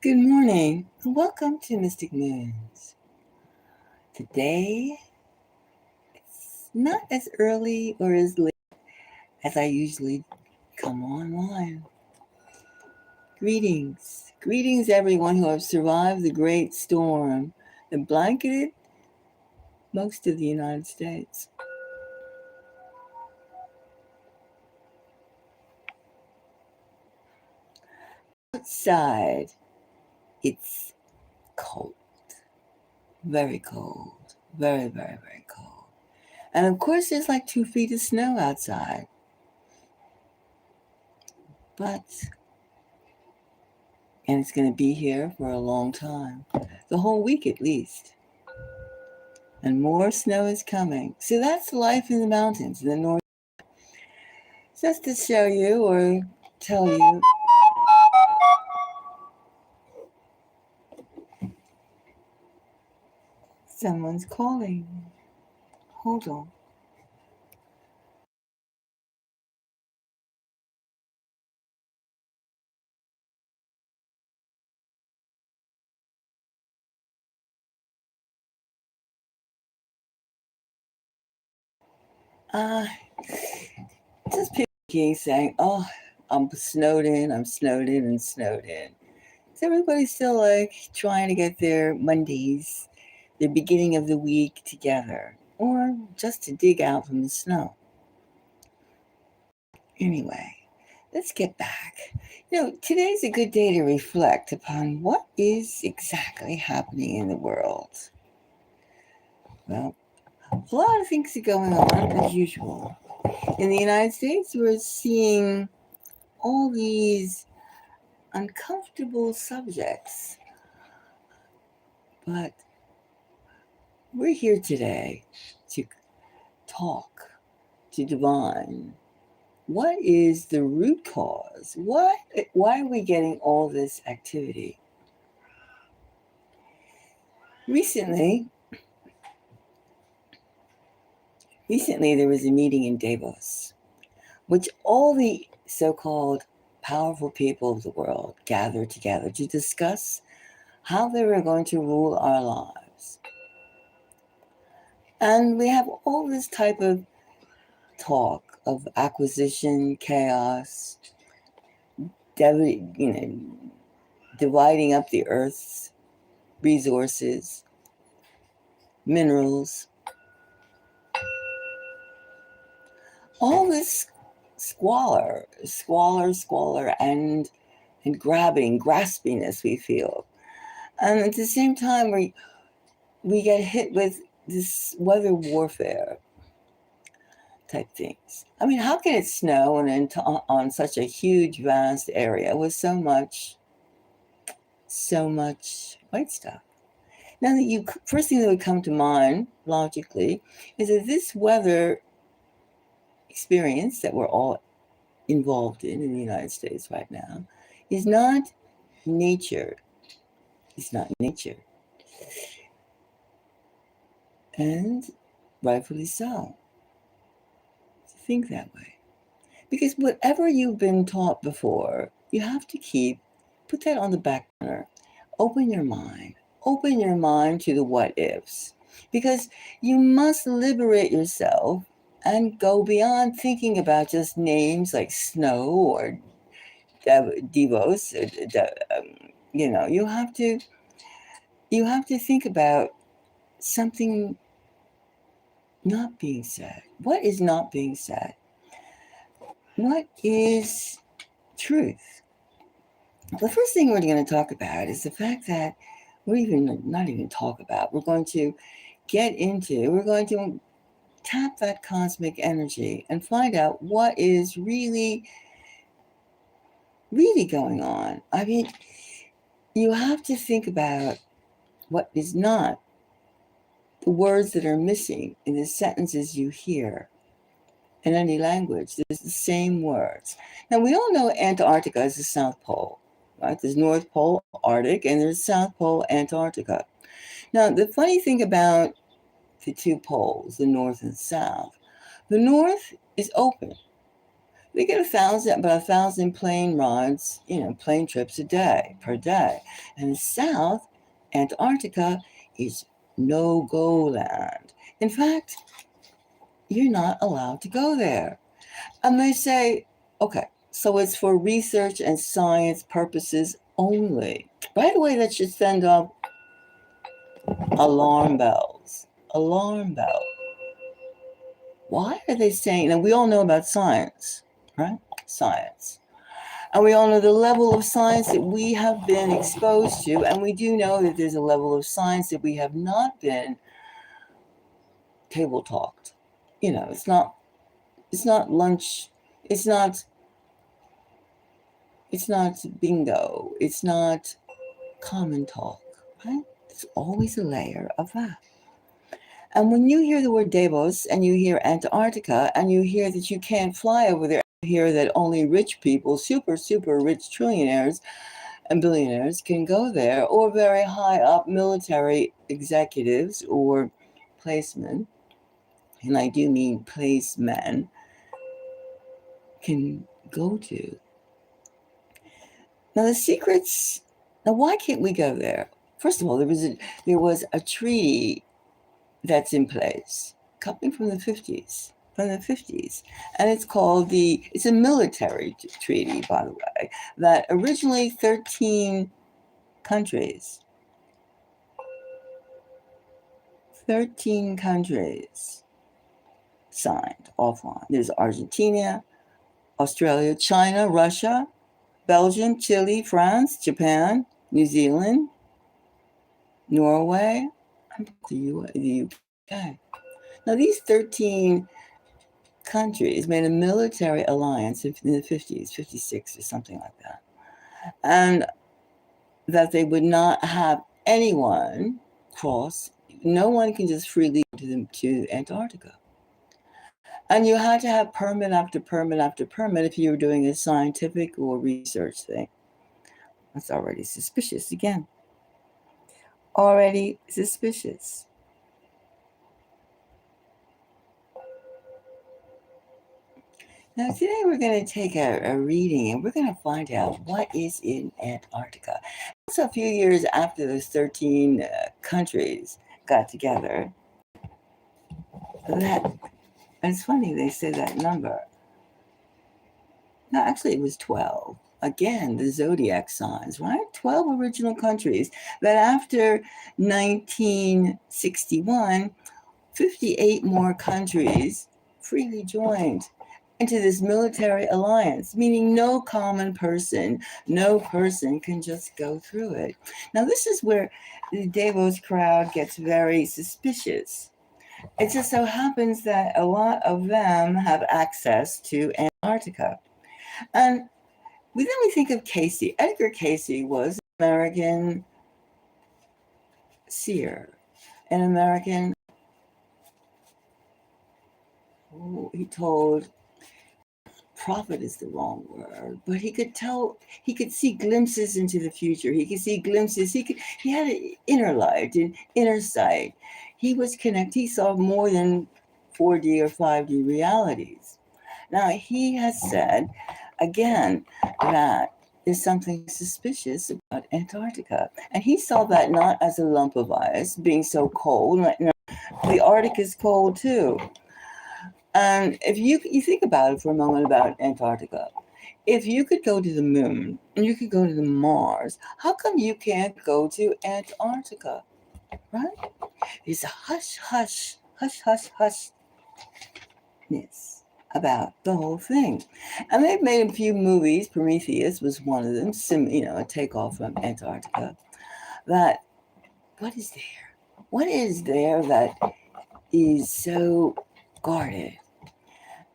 Good morning, and welcome to Mystic Moons. Today, it's not as early or as late as I usually come online. Greetings everyone who have survived the great storm that blanketed most of the United States. Outside, it's cold, very cold, very, very, very cold. And of course, there's like 2 feet of snow outside. And it's going to be here for a long time, the whole week at least. And more snow is coming. So that's life in the mountains in the north. Just to show you or tell you, someone's calling. Hold on. Uh, just picking saying, oh, I'm snowed in, and snowed in. Is everybody still like trying to get their Mondays, the beginning of the week together, or just to dig out from the snow? Anyway, let's get back. Today's a good day to reflect upon what is exactly happening in the world. Well, a lot of things are going on as usual. In the United States, we're seeing all these uncomfortable subjects, but we're here today to talk, to divine. What is the root cause? Why are we getting all this activity? Recently, there was a meeting in Davos, which all the so-called powerful people of the world gathered together to discuss how they were going to rule our lives. And we have all this type of talk of acquisition, chaos, dividing up the earth's resources, minerals, all this squalor, and graspiness we feel. And at the same time, we get hit with this weather warfare type things. I mean, how can it snow on such a huge, vast area with so much white stuff? Now, first thing that would come to mind logically is that this weather experience that we're all involved in the United States right now is not nature. It's not nature. And rightfully so. Think that way. Because whatever you've been taught before, you have to put that on the back burner. Open your mind to the what ifs. Because you must liberate yourself and go beyond thinking about just names like snow or Davos. You have to think about something not being said. What is not being said? What is truth? The first thing we're going to talk about is the fact that we're going to tap that cosmic energy and find out what is really, really going on. I mean, you have to think about what is not, the words that are missing in the sentences you hear. In any language, there's the same words. Now, we all know Antarctica is the South Pole, right? There's North Pole, Arctic, and there's South Pole, Antarctica. Now, the funny thing about the two poles, the North and South, the North is open. They get about 1,000 plane rides, plane trips per day. And the South, Antarctica, is no-go land. In fact, you're not allowed to go there. And they say, okay, so it's for research and science purposes only. Right away, that should send off alarm bells. Alarm bell. Why are they saying, and we all know about science, right? Science. And we all know the level of science that we have been exposed to, and we do know that there's a level of science that we have not been table talked. It's not lunch, it's not bingo, it's not common talk, right? There's always a layer of that. And when you hear the word Davos and you hear Antarctica and you hear that you can't fly over there, you hear that only rich people, super, super rich trillionaires and billionaires can go there, or very high up military executives or placemen, and I do mean placemen, can go to. Now the secrets, now why can't we go there? First of all, there was a treaty that's in place coming from the 50s. And it's a military treaty, by the way, that originally 13 countries signed off on. There's Argentina, Australia, China, Russia, Belgium, Chile, France, Japan, New Zealand, Norway, and the UK. Now, these 13 countries made a military alliance in the 50s, 56 or something like that, and that they would not have anyone cross. No one can just freely go to Antarctica. And you had to have permit after permit after permit if you were doing a scientific or research thing. That's already suspicious again. Already suspicious. Now, today we're going to take a reading and we're going to find out what is in Antarctica. It's a few years after those 13 countries got together. And it's funny they say that number. No, actually, it was 12. Again, the zodiac signs, right? 12 original countries that after 1961, 58 more countries freely joined into this military alliance, meaning no person can just go through it. Now, this is where the Davos crowd gets very suspicious. It just so happens that a lot of them have access to Antarctica. And then we think of Casey. Edgar Casey was an American seer, an American, he told, prophet is the wrong word, but he could see glimpses into the future. He could see glimpses. He had an inner light, an inner sight. He saw more than 4D or 5D realities. Now, he has said, again, that there's something suspicious about Antarctica. And he saw that not as a lump of ice being so cold. The Arctic is cold too. And if you think about it for a moment about Antarctica, if you could go to the moon and you could go to the Mars, how come you can't go to Antarctica? Right? There's a hush-ness about the whole thing. And they've made a few movies. Prometheus was one of them, a takeoff from Antarctica. That, what is there? What is there that is so guarded?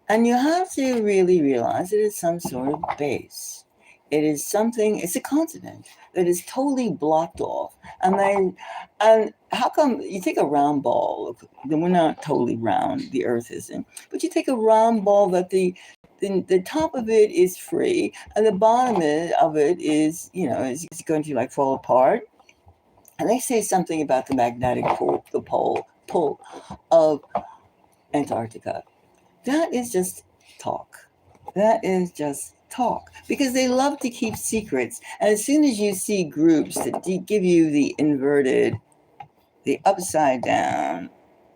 And you have to really realize it is some sort of base. It's a continent that is totally blocked off. And how come you take a round ball, then we're not totally round, the earth isn't, but you take a round ball that the top of it is free and the bottom of it is going to fall apart. And they say something about the magnetic pull of Antarctica. That is just talk. That is just talk because they love to keep secrets. And as soon as you see groups that give you the inverted, the upside down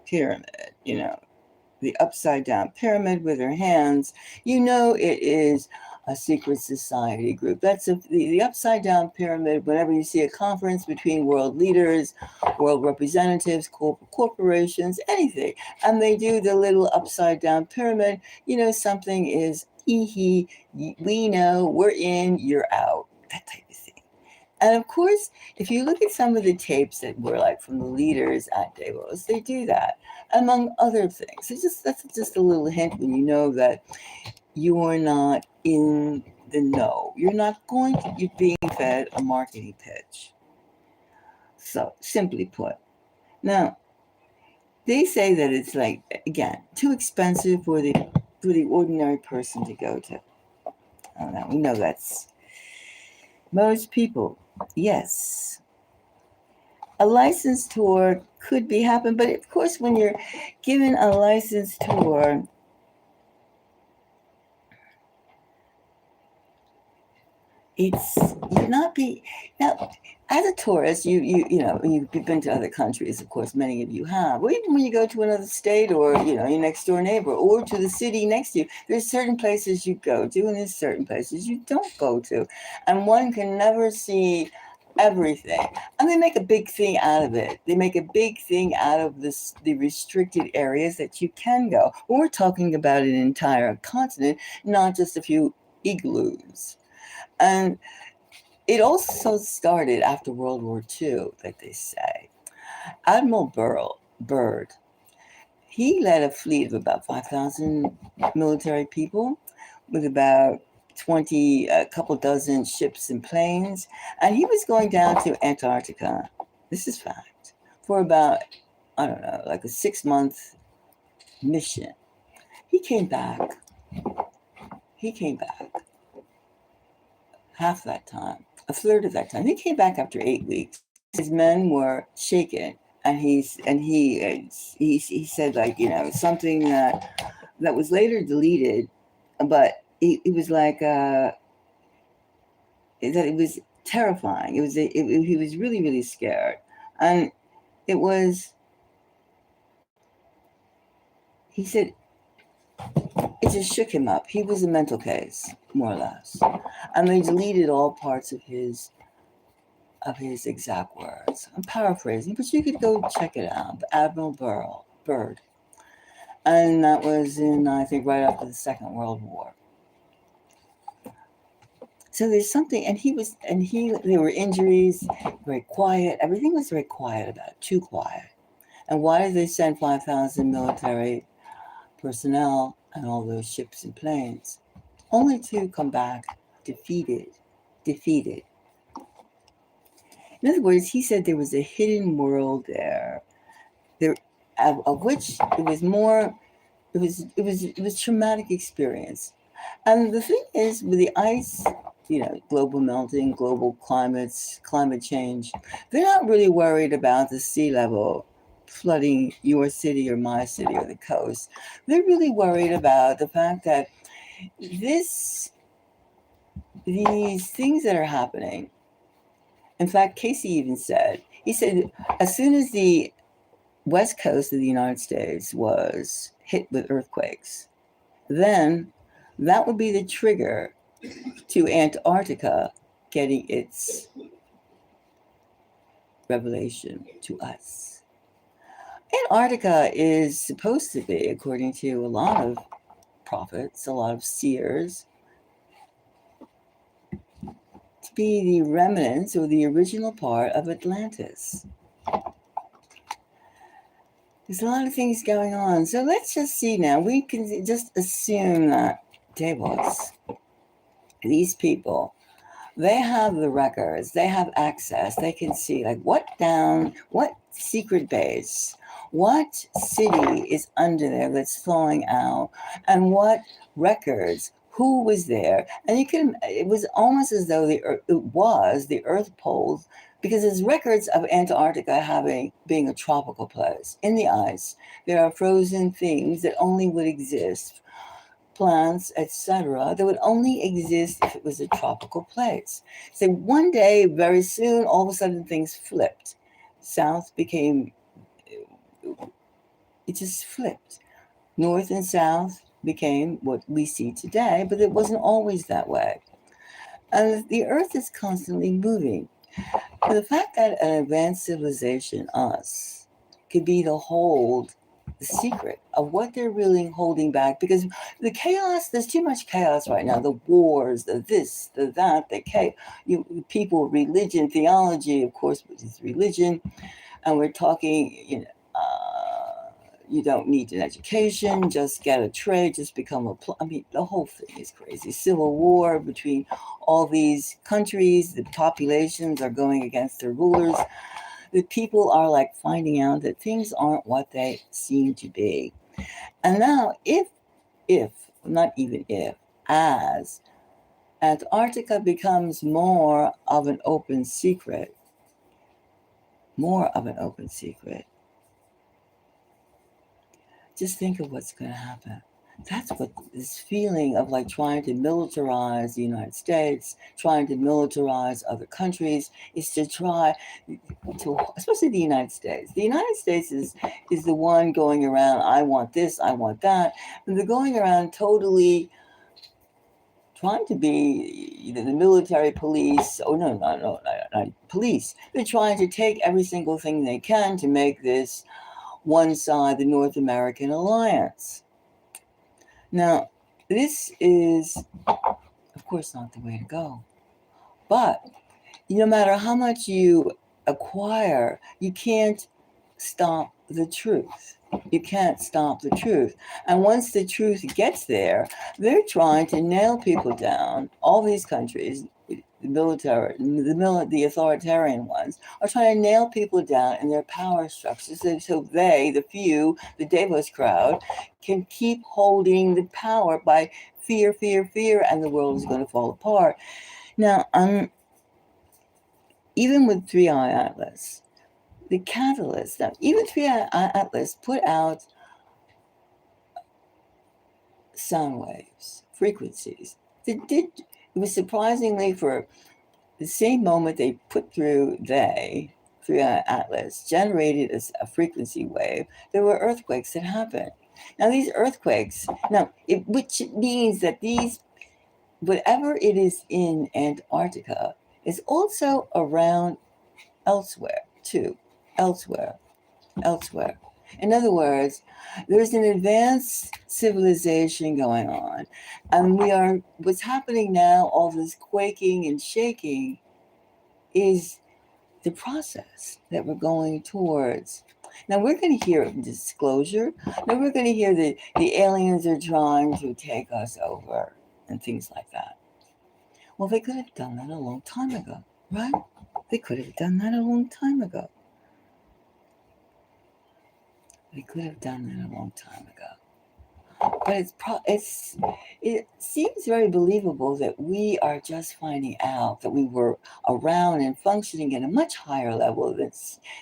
pyramid, the upside down pyramid with her hands, it is a secret society group. That's the upside down pyramid. Whenever you see a conference between world leaders, world representatives, corporations, anything, and they do the little upside down pyramid, something is, we know, we're in, you're out, that type of thing. And of course, if you look at some of the tapes that were like from the leaders at Davos, they do that, among other things. That's just a little hint when you know that you are not in the know. You're being fed a marketing pitch. So simply put. Now, they say that it's like, again, too expensive for the ordinary person to go to. Oh, now we know that's most people. Yes, a licensed tour could be happen, but of course, when you're given a licensed tour, it's you not be now. As a tourist, you've been to other countries. Of course, many of you have. Or even when you go to another state, or your next door neighbor, or to the city next to you, there's certain places you go to, and there's certain places you don't go to, and one can never see everything. And they make a big thing out of it. They make a big thing out of the restricted areas that you can go. We're talking about an entire continent, not just a few igloos. And it also started after World War II, like they say. Admiral Byrd, he led a fleet of about 5,000 military people with about a couple dozen ships and planes. And he was going down to Antarctica, this is fact, for about, I don't know, like a 6-month mission. He came back. Half that time, a third of that time. He came back after 8 weeks. His men were shaken, and he said, like, something that was later deleted, but it was like that it was terrifying. He was really, really scared, and it was. He said it just shook him up. He was a mental case, more or less, and they deleted all parts of his exact words. I'm paraphrasing, but you could go check it out. Admiral Byrd. And that was in, I think, right after the Second World War. So there's something, there were injuries, very quiet. Everything was very quiet about it, too quiet. And why did they send 5,000 military personnel and all those ships and planes? Only to come back defeated. In other words, he said there was a hidden world there of which it was more. It was traumatic experience, and the thing is with the ice, global melting, global climate change. They're not really worried about the sea level flooding your city or my city or the coast. They're really worried about the fact that these things that are happening. In fact, Casey even said, as soon as the west coast of the United States was hit with earthquakes, then that would be the trigger to Antarctica getting its revelation to us. Antarctica is supposed to be, according to a lot of prophets, a lot of seers, to be the remnants or the original part of Atlantis. There's a lot of things going on. So let's just see now. We can just assume that Davos, these people, they have the records, they have access, they can see like what secret base, what city is under there that's thawing out, and what records, who was there. And it was almost as though it was the Earth poles, because there's records of Antarctica being a tropical place. In the ice, there are frozen things that only would exist plants, etc., that would only exist if it was a tropical place. So one day, very soon, all of a sudden things flipped. South became, it just flipped. North and South became what we see today, but it wasn't always that way. And the Earth is constantly moving. And the fact that an advanced civilization, us, could be to hold the secret of what they're really holding back, because the chaos, there's too much chaos right now. The wars, the this, the that, the chaos, people, religion, theology, of course, which is religion, and we're talking, you don't need an education, just get a trade, just become I mean, the whole thing is crazy. Civil war between all these countries, the populations are going against their rulers. The people are like finding out that things aren't what they seem to be. And now, if, not even if, as Antarctica becomes more of an open secret, just think of what's going to happen. That's what this feeling of like trying to militarize the United States, trying to militarize other countries, is to try to, especially the United States. The United States is the one going around, I want this, I want that. And they're going around totally trying to be the military police. Oh, no, not police. They're trying to take every single thing they can to make this one side, the North American alliance. Now, this is, of course, not the way to go. But no matter how much you acquire, you can't stop the truth. You can't stop the truth. And once the truth gets there, they're trying to nail people down. All these countries, the military, the authoritarian ones, are trying to nail people down in their power structures so they, the few, the Davos crowd, can keep holding the power by fear, and the world is going to fall apart. Now, even with 3i Atlas, the catalyst, now, even 3i Atlas put out sound waves, frequencies. It was surprisingly, for the same moment they put through 3i Atlas, generated a frequency wave, there were earthquakes that happened. Now, these earthquakes, which means that whatever it is in Antarctica is also around elsewhere, too. Elsewhere. In other words, there's an advanced civilization going on, and what's happening now, all this quaking and shaking, is the process that we're going towards. Now, we're going to hear disclosure. Now, we're going to hear that the aliens are trying to take us over and things like that. Well, they could have done that a long time ago, right? They could have done that a long time ago. But it seems very believable that we are just finding out that we were around and functioning at a much higher level than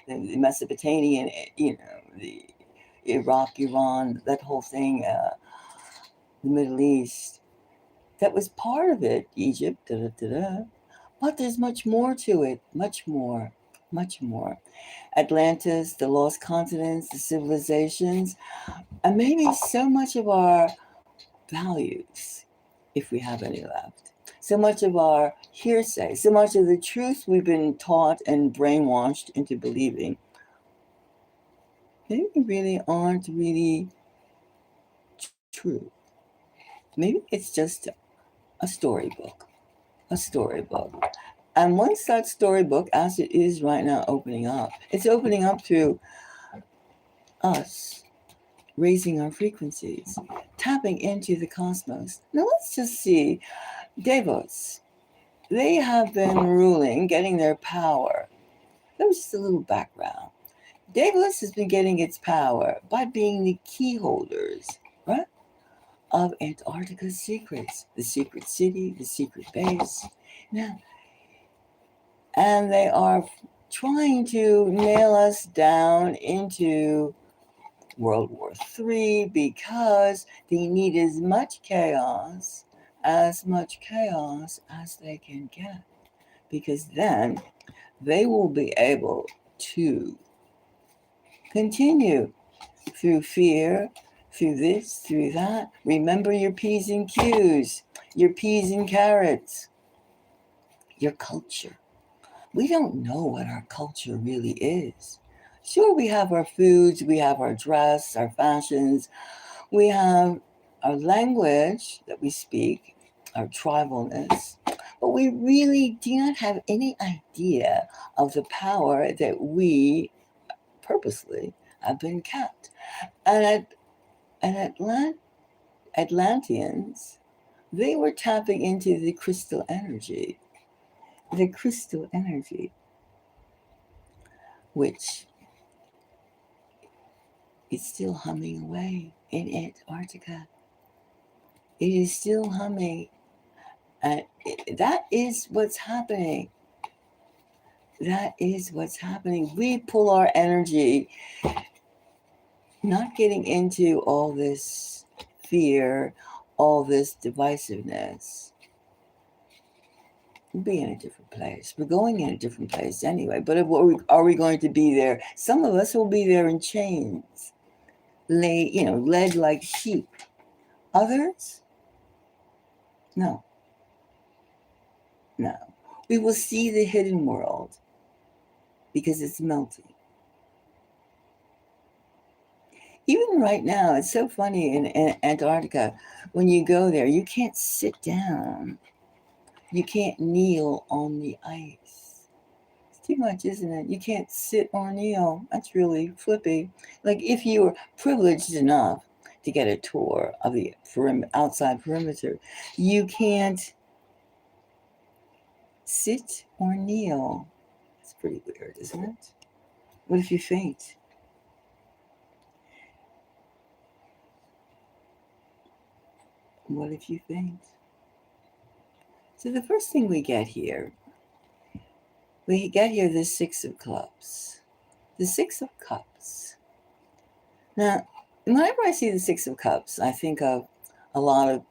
the Mesopotamian, the Iraq, Iran, that whole thing, the Middle East. That was part of it, Egypt, but there's much more to it, much more. Atlantis, the lost continents, the civilizations, and maybe so much of our values, if we have any left, so much of our hearsay, so much of the truth we've been taught and brainwashed into believing, maybe really aren't really true. Maybe it's just a storybook. And once that storybook, as it is right now, it's opening up through us raising our frequencies, tapping into the cosmos. Now let's just see, Davos. They have been ruling, getting their power. That was just a little background. Davos has been getting its power by being the key holders, right, of Antarctica's secrets, the secret city, the secret base. Now, and they are trying to nail us down into World War III because they need as much chaos as they can get, because then they will be able to continue through fear, through this, through that. Remember your P's and Q's, your P's and carrots, your culture. We don't know what our culture really is. Sure, we have our foods, we have our dress, our fashions, we have our language that we speak, our tribalness, but we really do not have any idea of the power that we purposely have been kept. And Atlanteans, they were tapping into the crystal energy, which is still humming away in Antarctica. It is still humming. And that is what's happening. That is what's happening. We pull our energy, not getting into all this fear, all this divisiveness. We'll be in a different place. We're going in a different place anyway. But are we going to be there? Some of us will be there in chains, led like sheep. Others, no. We will see the hidden world because it's melting. Even right now, it's so funny in Antarctica, when you go there, you can't sit down. You can't kneel on the ice. It's too much, isn't it? You can't sit or kneel. That's really flippy. Like if you were privileged enough to get a tour of the outside perimeter, you can't sit or kneel. It's pretty weird, isn't it? What if you faint? What if you faint? So the first thing we get here the Six of Clubs. The Six of Cups. Now, whenever I see the Six of Cups, I think of a lot of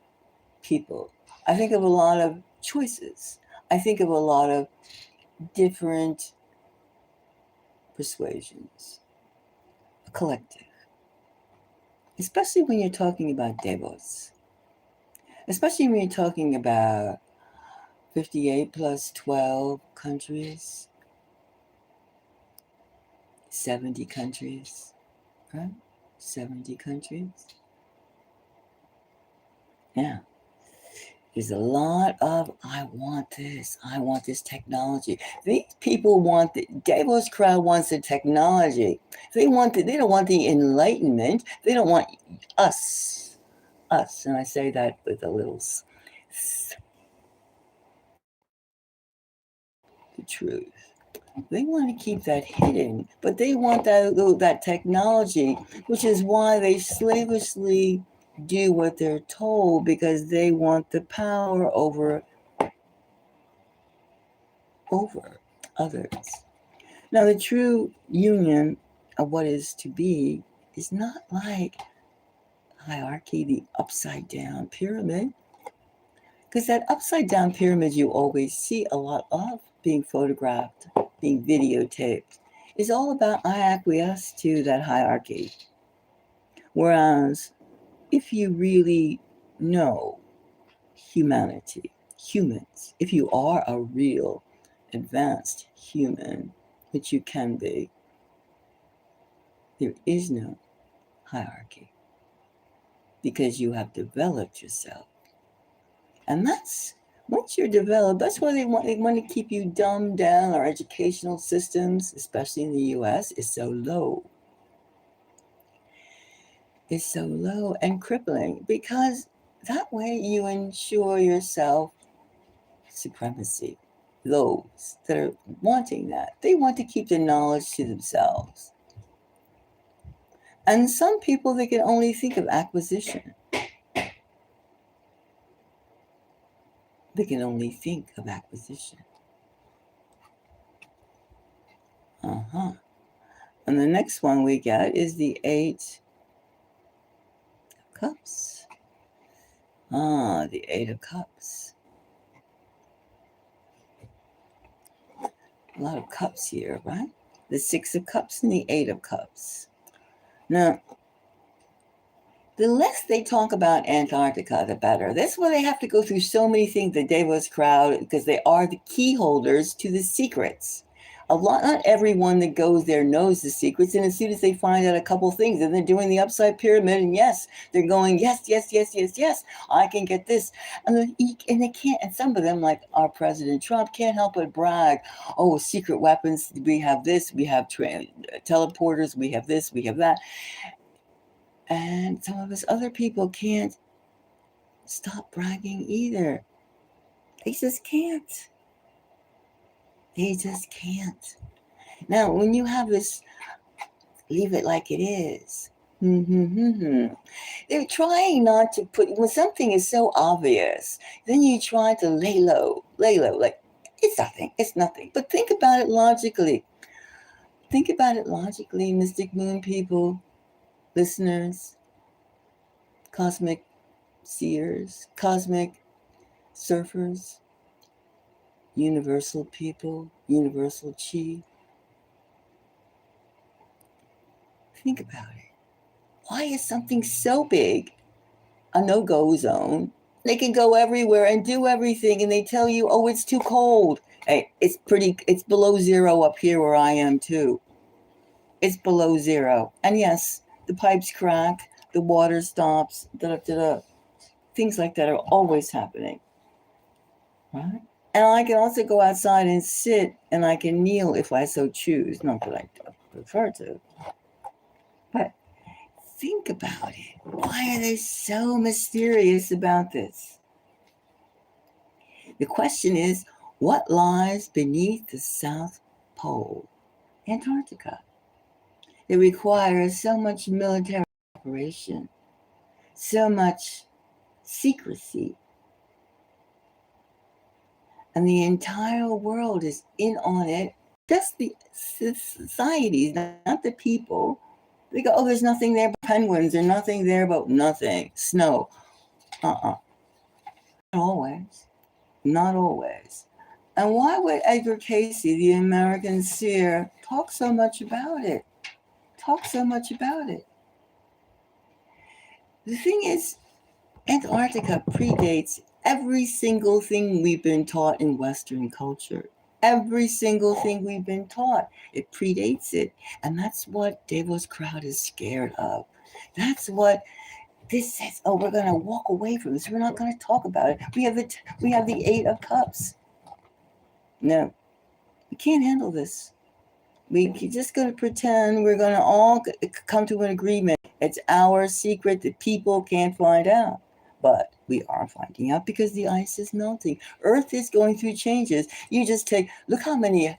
people. I think of a lot of choices. I think of a lot of different persuasions. A collective. Especially when you're talking about Davos. Especially when you're talking about 58 plus 12 countries, 70 countries, right? 70 countries. Yeah. There's a lot of, I want this technology. These people want the Davos crowd wants the technology. They don't want the enlightenment. They don't want us. And I say that with a little the truth. They want to keep that hidden, but they want that technology, which is why they slavishly do what they're told, because they want the power over others. Now, the true union of what is to be is not like hierarchy, the upside down pyramid, because that upside down pyramid you always see a lot of being photographed, being videotaped, is all about I acquiesce to that hierarchy. Whereas if you really know humans, if you are a real advanced human, which you can be, there is no hierarchy because you have developed yourself. And that's, once you're developed, that's why they want to keep you dumbed down. Our educational systems, especially in the US, is so low. It's so low and crippling because that way you ensure yourself supremacy. Those that are wanting that, they want to keep the knowledge to themselves. And some people, they can only think of acquisition. They can only think of acquisition. And the next one we get is the Eight Cups. Ah, the Eight of Cups. A lot of cups here, right? The Six of Cups and the Eight of Cups. Now, the less they talk about Antarctica, the better. That's why they have to go through so many things, the Davos crowd, because they are the key holders to the secrets. Not everyone that goes there knows the secrets, and as soon as they find out a couple things, and they're doing the upside pyramid, and yes, they're going, yes, yes, yes, yes, yes, I can get this. And they can't, and some of them, like our President Trump, can't help but brag, oh, secret weapons, we have this, we have teleporters, we have this, we have that. And some of us other people can't stop bragging either. They just can't. They just can't. Now, when you have this, leave it like it is. They're trying not to put, when something is so obvious, then you try to lay low, like it's nothing. But think about it logically. Think about it logically, Mystic Moon people, listeners, cosmic seers, cosmic surfers, universal people, universal chi. Think about it. Why is something so big a no-go zone? They can go everywhere and do everything, and they tell you, oh, it's too cold. Hey, it's below zero up here where I am too. It's below zero. And yes, the pipes crack, the water stops, things like that are always happening. Right? And I can also go outside and sit, and I can kneel if I so choose. Not that I prefer to. But think about it. Why are they so mysterious about this? The question is, what lies beneath the South Pole, Antarctica? It requires so much military operation, so much secrecy. And the entire world is in on it. Just the societies, not the people. They go, oh, there's nothing there but penguins. There's nothing there but nothing. Snow. Not always. Not always. And why would Edgar Casey, the American seer, talk so much about it? Talk so much about it. The thing is, Antarctica predates every single thing we've been taught in Western culture. Every single thing we've been taught, it predates it. And that's what Davos crowd is scared of. That's what this says, oh, we're going to walk away from this. We're not going to talk about it. We have the Eight of Cups. No, we can't handle this. We're just going to pretend we're going to all come to an agreement. It's our secret that people can't find out. But we are finding out because the ice is melting. Earth is going through changes. You just look how many,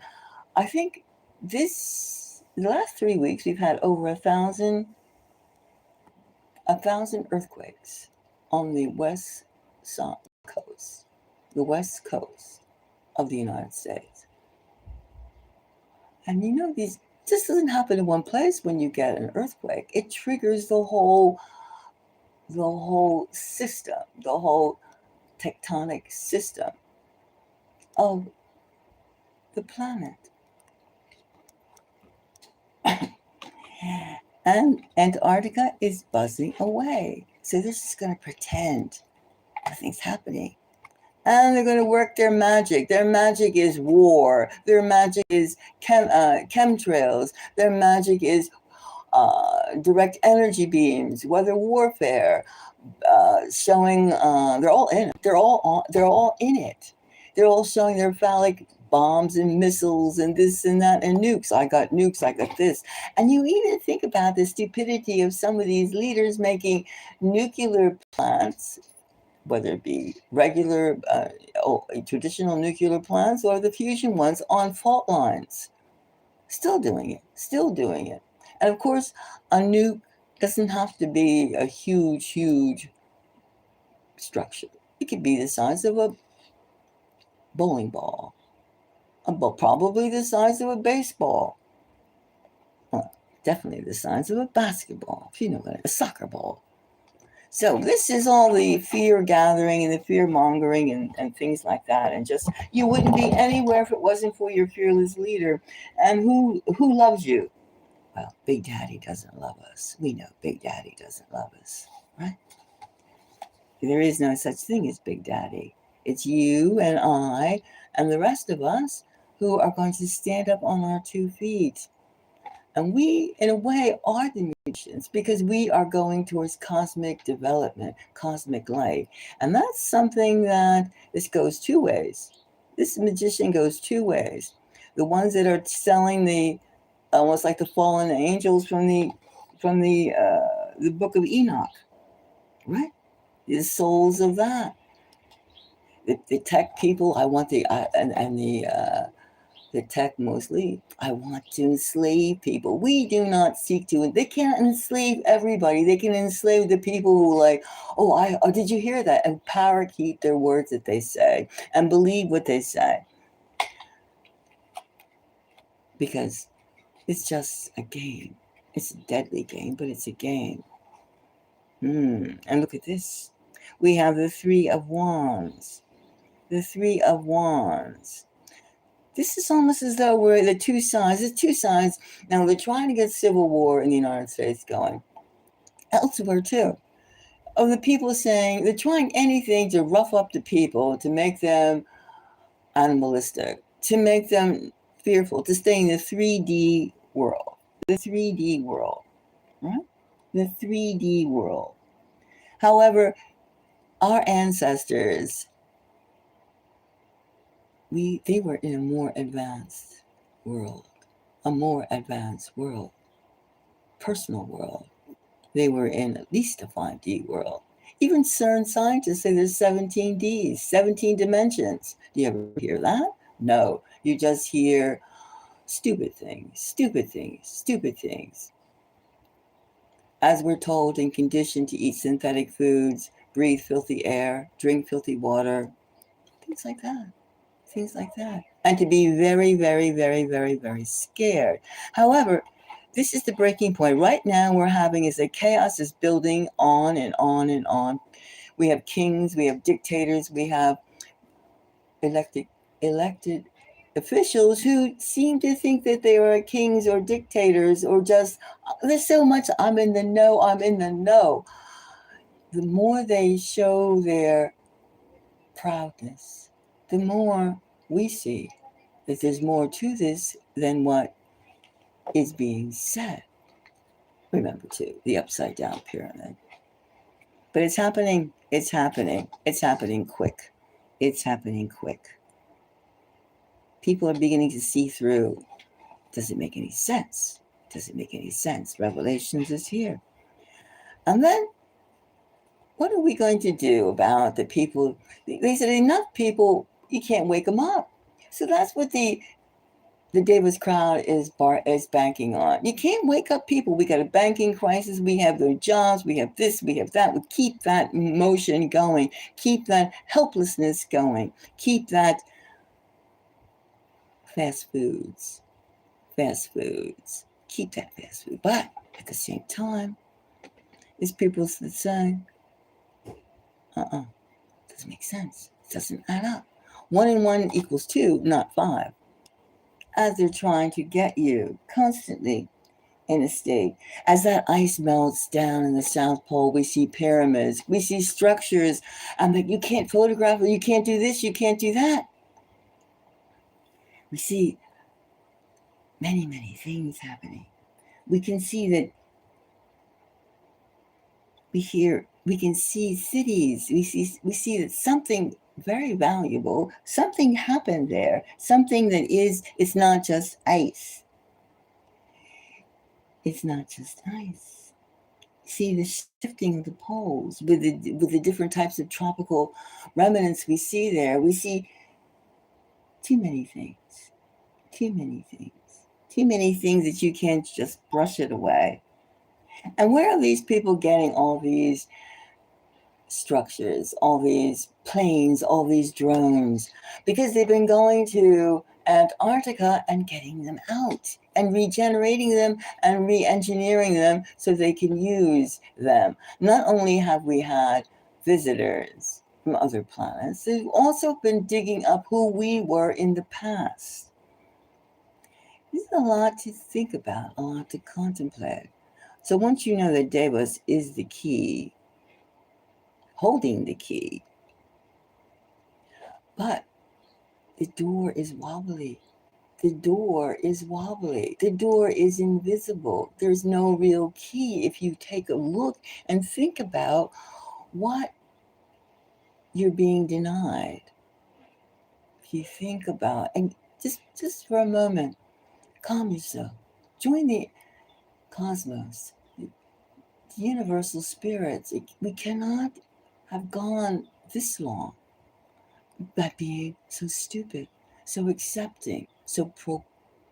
I think the last 3 weeks, we've had over 1,000 earthquakes on the west coast of the United States. And this doesn't happen in one place when you get an earthquake. It triggers the whole system, the whole tectonic system of the planet. And Antarctica is buzzing away. So they're just going to pretend nothing's happening. And they're going to work their magic. Their magic is war. Their magic is chemtrails. Their magic is direct energy beams, weather warfare, showing they're all in it. They're all in it. They're all showing their phallic bombs and missiles and this and that and nukes. I got nukes. I got this. And you even think about the stupidity of some of these leaders making nuclear plants, whether it be regular, traditional nuclear plants or the fusion ones on fault lines. Still doing it. And of course, a nuke doesn't have to be a huge structure. It could be the size of a bowling ball, probably the size of a baseball. Well, definitely the size of a basketball, a soccer ball. So this is all the fear gathering and the fear mongering and things like that. And just, you wouldn't be anywhere if it wasn't for your fearless leader. And who loves you? Well, Big Daddy doesn't love us. We know Big Daddy doesn't love us, right? There is no such thing as Big Daddy. It's you and I and the rest of us who are going to stand up on our 2 feet. And we, in a way, are the magicians because we are going towards cosmic development, cosmic light. And that's something that this goes 2 ways. This magician goes 2 ways. The ones that are selling the almost like the fallen angels from the book of Enoch, right? The souls of that. The tech people, I want the tech mostly, I want to enslave people. We do not seek to, they can't enslave everybody. They can enslave the people who like, oh, did you hear that? And parakeet their words that they say and believe what they say. Because it's just a game. It's a deadly game, but it's a game. And look at this. We have the 3 of Wands. The 3 of Wands. This is almost as though we're the 2 sides. There's 2 sides. Now, they're trying to get civil war in the United States going. Elsewhere, too. Of the people saying they're trying anything to rough up the people, to make them animalistic, to make them fearful, to stay in the 3D world. The 3D world. Right? The 3D world. However, our ancestors, they were in a more advanced world, personal world. They were in at least a 5D world. Even CERN scientists say there's 17 Ds, 17 dimensions. Do you ever hear that? No. You just hear stupid things. As we're told and conditioned to eat synthetic foods, breathe filthy air, drink filthy water, things like that. And to be very, very, very, very, very scared. However, this is the breaking point. Right now, we're having is a chaos is building on and on and on. We have kings, we have dictators, we have elected officials who seem to think that they are kings or dictators or just, there's so much, I'm in the know. The more they show their proudness, the more we see that there's more to this than what is being said. Remember, too, the upside down pyramid. But it's happening quick. People are beginning to see through. Does it make any sense? Revelations is here. And then, what are we going to do about the people? They said enough people, you can't wake them up. So that's what the Davos crowd is banking on. You can't wake up people. We got a banking crisis. We have their jobs. We have this. We have that. We keep that motion going. Keep that helplessness going. Keep that fast foods. Keep that fast food. But at the same time, there's people that say, doesn't make sense. It doesn't add up. 1 and 1 equals 2, not 5. As they're trying to get you constantly in a state. As that ice melts down in the South Pole, we see pyramids, we see structures, and that you can't photograph it, you can't do this, you can't do that. We see many, many things happening. We can see that, we can see cities, we see that something very valuable, something happened there, something that it's not just ice. See the shifting of the poles with the different types of tropical remnants we see there. We see too many things that you can't just brush it away. And where are these people getting all these structures, all these planes, all these drones? Because they've been going to Antarctica and getting them out. and regenerating them and re-engineering them so they can use them. Not only have we had visitors from other planets, they've also been digging up who we were in the past. There's a lot to think about, a lot to contemplate. So once you know that Davos is the key, holding the key, but the door is wobbly. The door is wobbly. The door is invisible. There's no real key if you take a look and think about what you're being denied. If you think about, and just for a moment, calm yourself. Join the cosmos, the universal spirits. We cannot have gone this long by being so stupid, so accepting, so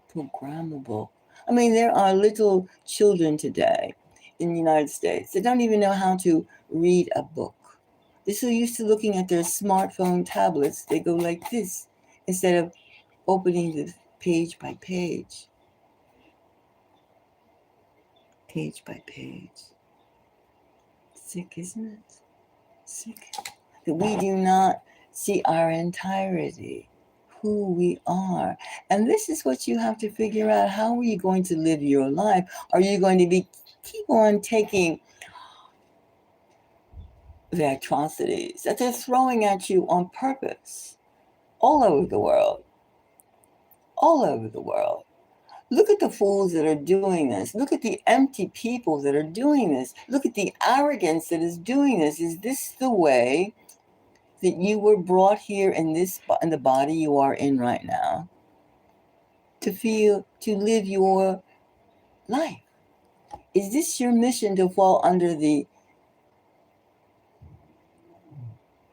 programmable. I mean, there are little children today in the United States that don't even know how to read a book. They're so used to looking at their smartphone tablets, they go like this instead of opening the page by page. Page by page. Sick, isn't it? Sick. That we do not see our entirety, who we are. And this is what you have to figure out. How are you going to live your life? Are you going to keep on taking the atrocities that they're throwing at you on purpose all over the world? All over the world. Look at the fools that are doing this. Look at the empty people that are doing this. Look at the arrogance that is doing this. Is this the way that you were brought here in the body you are in right now to live your life? Is this your mission to fall under the,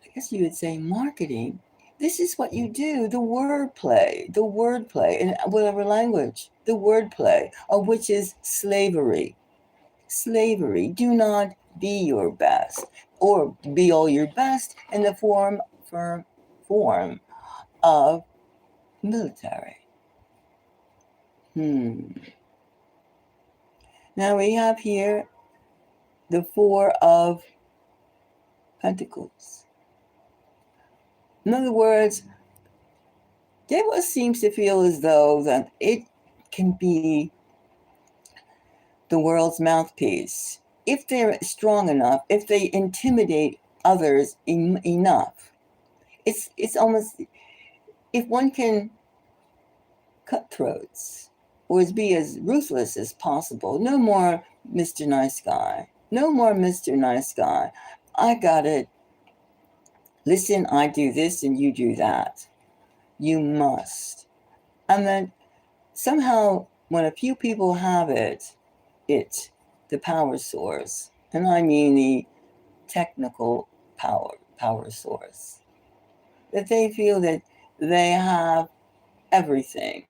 I guess you would say, marketing? This is what you do, the wordplay, in whatever language, the wordplay, of which is slavery. Slavery. Do not be your best, or be all your best in the form of military. Now we have here the Four of Pentacles. In other words, Davos seems to feel as though that it can be the world's mouthpiece if they're strong enough, if they intimidate others enough. It's almost, if one can cut throats or be as ruthless as possible. No more Mr. Nice Guy. No more Mr. Nice Guy. I got it. Listen, I do this and you do that. You must. And then somehow when a few people have the power source, and I mean the technical power source, that they feel that they have everything.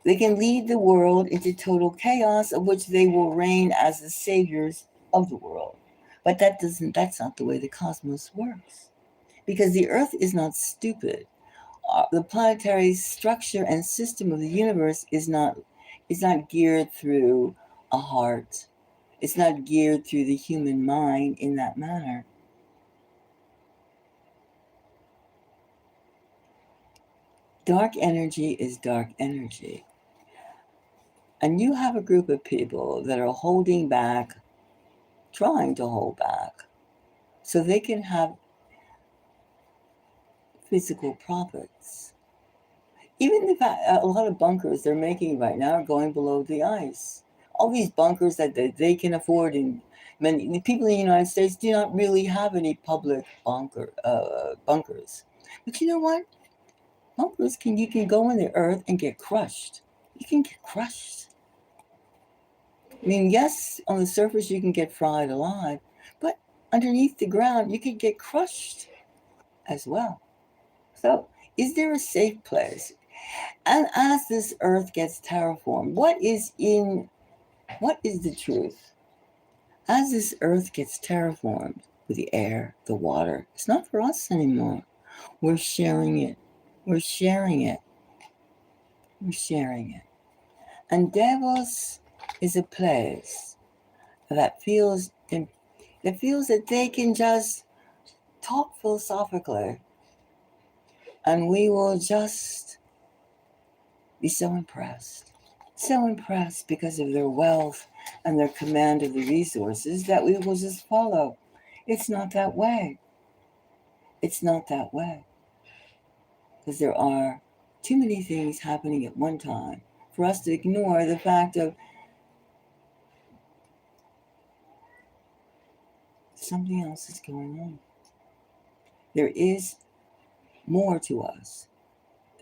They can lead the world into total chaos, of which they will reign as the saviors of the world. But that's not the way the cosmos works. Because the earth is not stupid. The planetary structure and system of the universe is not geared through a heart. It's not geared through the human mind in that manner. Dark energy is dark energy. And you have a group of people that are holding back, trying to hold back, so they can have physical profits. Even if a lot of bunkers they're making right now are going below the ice. All these bunkers that they can afford, and many people in the United States do not really have any public bunkers. But you know what? Bunkers you can go in the earth and get crushed. You can get crushed. I mean, yes, on the surface you can get fried alive, but underneath the ground you could get crushed as well. So, is there a safe place? And as this earth gets terraformed, what is the truth? As this earth gets terraformed with the air, the water, it's not for us anymore. We're sharing it. We're sharing it. And Davos is a place that feels that they can just talk philosophically, and we will just be so impressed. So impressed because of their wealth and their command of the resources that we will just follow. It's not that way. It's not that way. Because there are too many things happening at one time for us to ignore the fact of something else is going on. There is more to us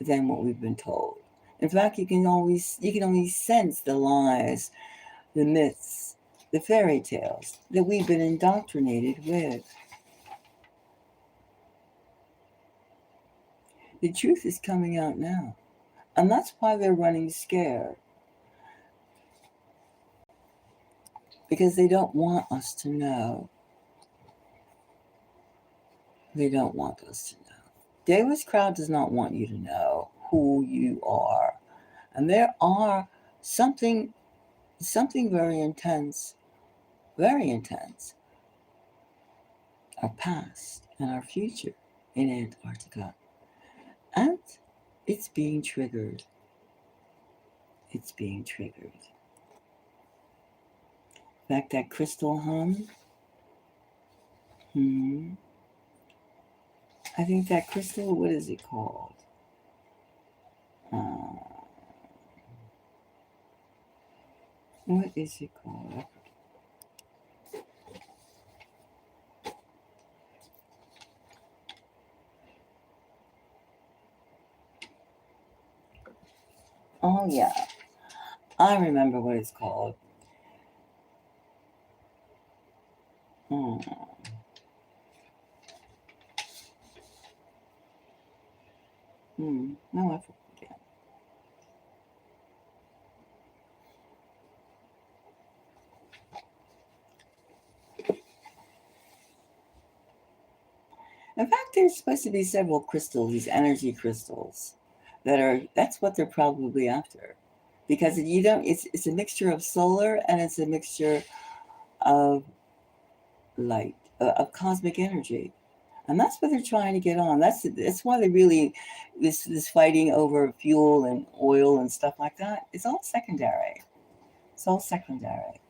than what we've been told. In fact, you can only sense the lies, the myths, the fairy tales that we've been indoctrinated with. The truth is coming out now. And that's why they're running scared. Because they don't want us to know. They don't want us to know. Davos crowd does not want you to know who you are. And there are something very intense, our past and our future in Antarctica. And it's being triggered. It's being triggered. In fact, that crystal hum, I think that crystal, what is it called? What is it called? Oh, yeah. I remember what it's called. No, I forget. In fact, there's supposed to be several crystals, these energy crystals, that's what they're probably after. Because it's a mixture of solar and it's a mixture of light, of cosmic energy. And that's what they're trying to get on. That's why they really, this fighting over fuel and oil and stuff like that, it's all secondary. It's all secondary.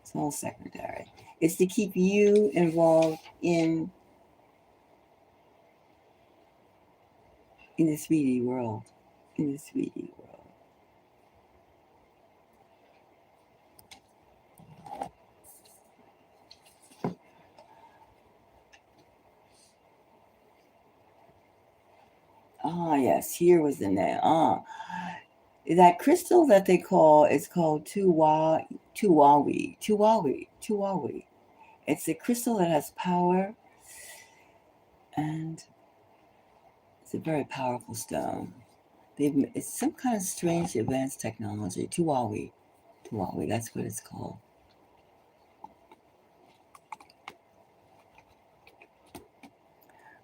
It's all secondary. It's to keep you involved in the 3D world. In the 3D world. Ah, yes, here was the name. That crystal that they call is called Tuwawi. It's a crystal that has power, and it's a very powerful stone. It's some kind of strange advanced technology. Tuwawi, that's what it's called.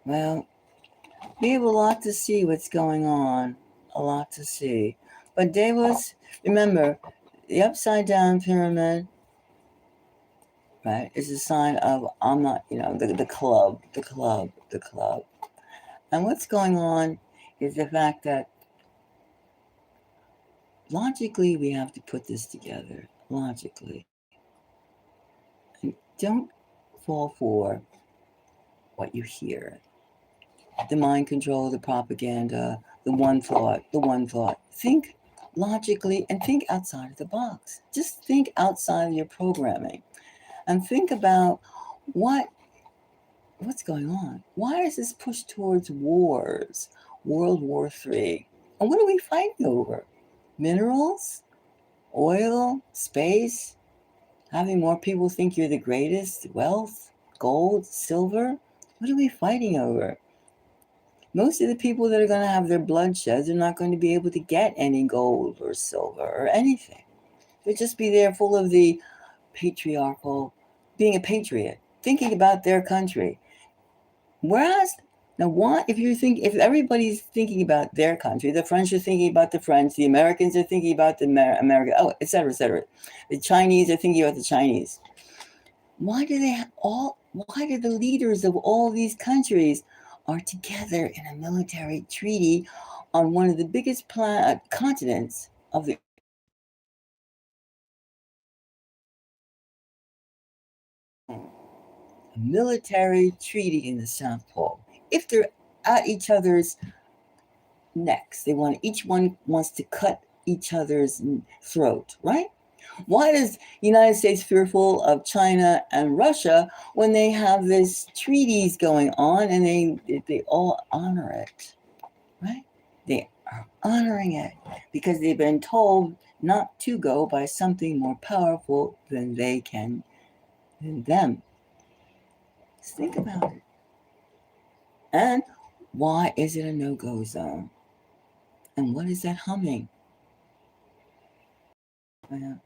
Well, we have a lot to see what's going on. A lot to see. But Davos, remember, the upside down pyramid, right, is a sign of I'm not, the club. And what's going on is the fact that logically we have to put this together. Logically. And don't fall for what you hear. The mind control, the propaganda, the one thought. Think logically and think outside of the box. Just think outside of your programming and think about what's going on. Why is this push towards wars? World War III. And what are we fighting over? Minerals? Oil? Space? Having more people think you're the greatest? Wealth? Gold? Silver? What are we fighting over? Most of the people that are going to have their bloodshed are not going to be able to get any gold or silver or anything. They'll just be there full of the patriarchal, being a patriot, thinking about their country. Whereas Now, why, if everybody's thinking about their country, the French are thinking about the French, the Americans are thinking about the America, oh, et cetera, et cetera. The Chinese are thinking about the Chinese. Why do why do the leaders of all these countries are together in a military treaty on one of the biggest continents of the a military treaty in the South Pole? If they're at each other's necks, each one wants to cut each other's throat, right? Why is the United States fearful of China and Russia when they have these treaties going on and they all honor it, right? They are honoring it because they've been told not to go by something more powerful than them. Just think about it. And why is it a no-go zone? And what is that humming? Well,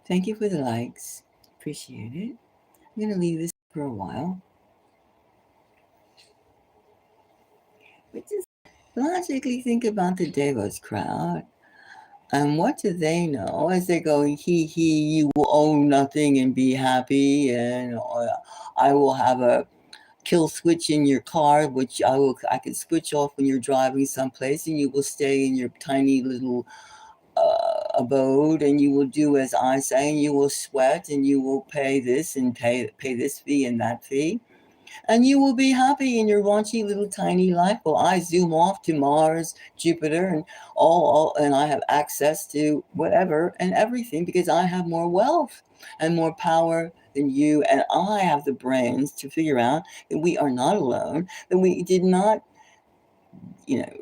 thank you for the likes. Appreciate it. I'm going to leave this for a while. But just logically think about the Davos crowd. And what do they know as they're going, you will own nothing and be happy, and I will have a kill switch in your car, which I can switch off when you're driving someplace, and you will stay in your tiny little abode, and you will do as I say, and you will sweat, and you will pay this and pay this fee and that fee, and you will be happy in your raunchy little tiny life. Well, I zoom off to Mars, Jupiter, and and I have access to whatever and everything because I have more wealth and more power than you, and I have the brains to figure out that we are not alone, that we did not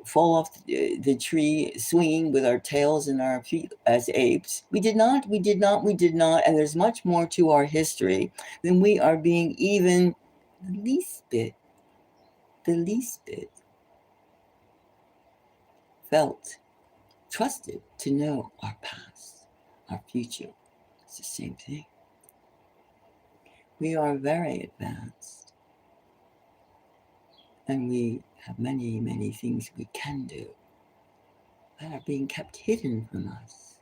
fall off the tree swinging with our tails and our feet as apes. We did not, and there's much more to our history than we are being even the least bit felt, trusted to know our past, our future. It's the same thing. We are very advanced, and we have many, many things we can do that are being kept hidden from us.